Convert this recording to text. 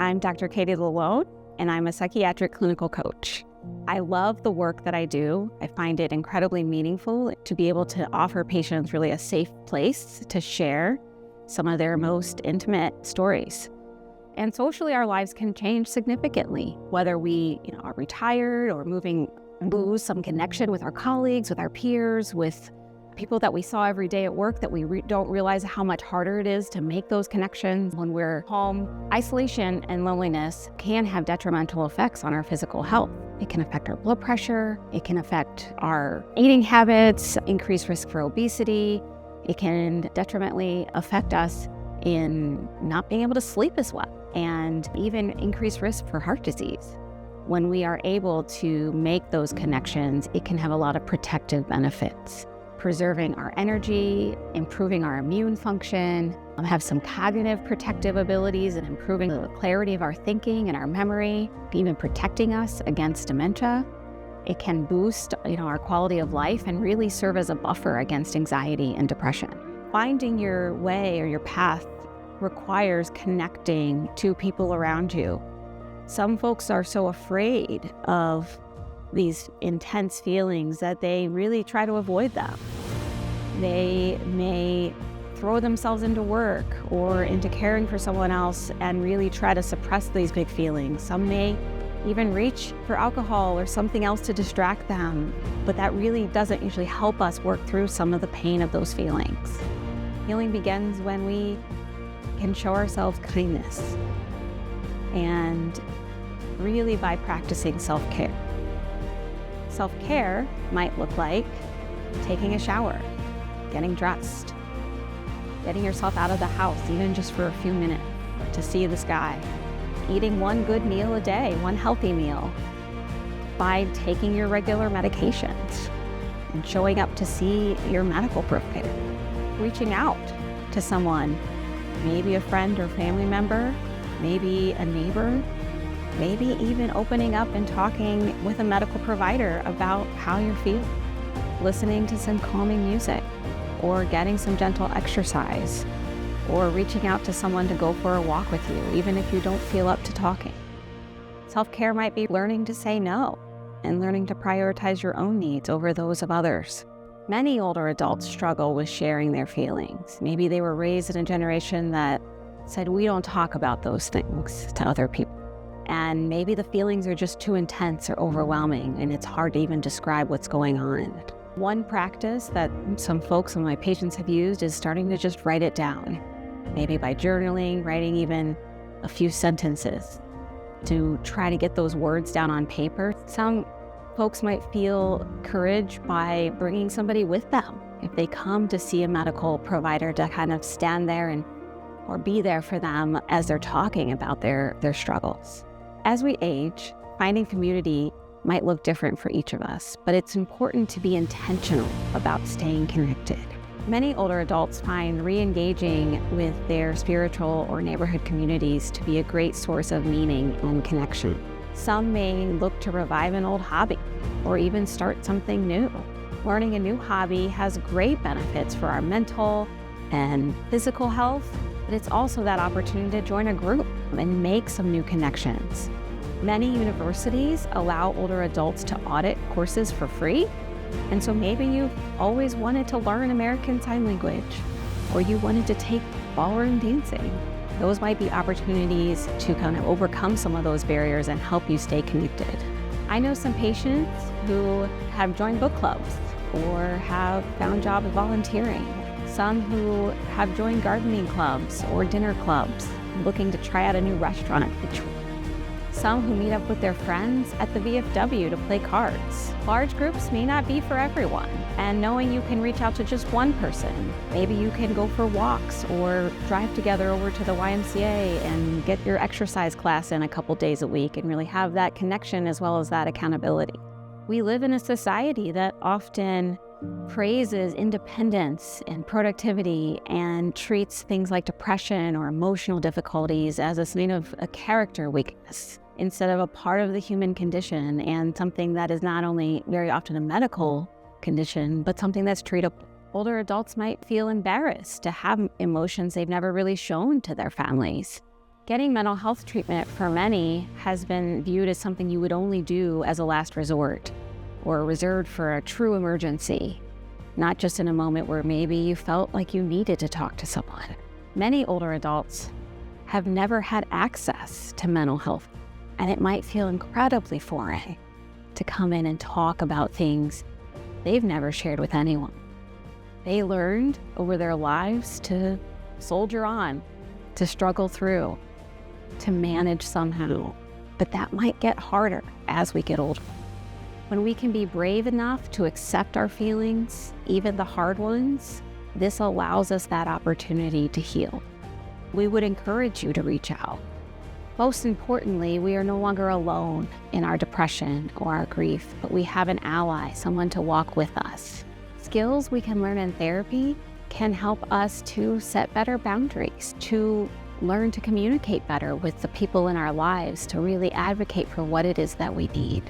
I'm Dr. Katy LaLone, and I'm a psychiatric clinical coach. I love the work that I do. I find it incredibly meaningful to be able to offer patients really a safe place to share some of their most intimate stories. And socially, our lives can change significantly, whether we are retired or lose some connection with our colleagues, with our peers, with people that we saw every day at work that we don't realize how much harder it is to make those connections when we're home. Isolation and loneliness can have detrimental effects on our physical health. It can affect our blood pressure. It can affect our eating habits, increased risk for obesity. It can detrimentally affect us in not being able to sleep as well, and even increased risk for heart disease. When we are able to make those connections, it can have a lot of protective benefits. Preserving our energy, improving our immune function, have some cognitive protective abilities and improving the clarity of our thinking and our memory, even protecting us against dementia. It can boost, our quality of life and really serve as a buffer against anxiety and depression. Finding your way or your path requires connecting to people around you. Some folks are so afraid of these intense feelings that they really try to avoid them. They may throw themselves into work or into caring for someone else and really try to suppress these big feelings. Some may even reach for alcohol or something else to distract them, but that really doesn't usually help us work through some of the pain of those feelings. Healing begins when we can show ourselves kindness, and really by practicing self-care. Self-care might look like taking a shower, getting dressed, getting yourself out of the house, even just for a few minutes to see the sky, eating one good meal a day, one healthy meal, by taking your regular medications and showing up to see your medical provider, reaching out to someone, maybe a friend or family member, maybe a neighbor, maybe even opening up and talking with a medical provider about how you're feeling, listening to some calming music, or getting some gentle exercise, or reaching out to someone to go for a walk with you, even if you don't feel up to talking. Self-care might be learning to say no and learning to prioritize your own needs over those of others. Many older adults struggle with sharing their feelings. Maybe they were raised in a generation that said, we don't talk about those things to other people. And maybe the feelings are just too intense or overwhelming, and it's hard to even describe what's going on. One practice that some of my patients have used is starting to just write it down. Maybe by journaling, writing even a few sentences to try to get those words down on paper. Some folks might feel courage by bringing somebody with them. If they come to see a medical provider, to kind of stand there or be there for them as they're talking about their struggles. As we age, finding community might look different for each of us, but it's important to be intentional about staying connected. Many older adults find re-engaging with their spiritual or neighborhood communities to be a great source of meaning and connection. Some may look to revive an old hobby or even start something new. Learning a new hobby has great benefits for our mental and physical health, but it's also that opportunity to join a group and make some new connections. Many universities allow older adults to audit courses for free, and so maybe you've always wanted to learn American Sign Language, or you wanted to take ballroom dancing. Those might be opportunities to kind of overcome some of those barriers and help you stay connected. I know some patients who have joined book clubs or have found jobs volunteering. Some who have joined gardening clubs or dinner clubs, looking to try out a new restaurant. Some who meet up with their friends at the VFW to play cards. Large groups may not be for everyone, and knowing you can reach out to just one person. Maybe you can go for walks or drive together over to the YMCA and get your exercise class in a couple days a week and really have that connection as well as that accountability. We live in a society that often praises independence and productivity and treats things like depression or emotional difficulties as a sign of a character weakness instead of a part of the human condition, and something that is not only very often a medical condition, but something that's treatable. Older adults might feel embarrassed to have emotions they've never really shown to their families. Getting mental health treatment for many has been viewed as something you would only do as a last resort or reserved for a true emergency, not just in a moment where maybe you felt like you needed to talk to someone. Many older adults have never had access to mental health, and it might feel incredibly foreign to come in and talk about things they've never shared with anyone. They learned over their lives to soldier on, to struggle through, to manage somehow, but that might get harder as we get older. When we can be brave enough to accept our feelings, even the hard ones, this allows us that opportunity to heal. We would encourage you to reach out. Most importantly, we are no longer alone in our depression or our grief, but we have an ally, someone to walk with us. Skills we can learn in therapy can help us to set better boundaries, to learn to communicate better with the people in our lives, to really advocate for what it is that we need.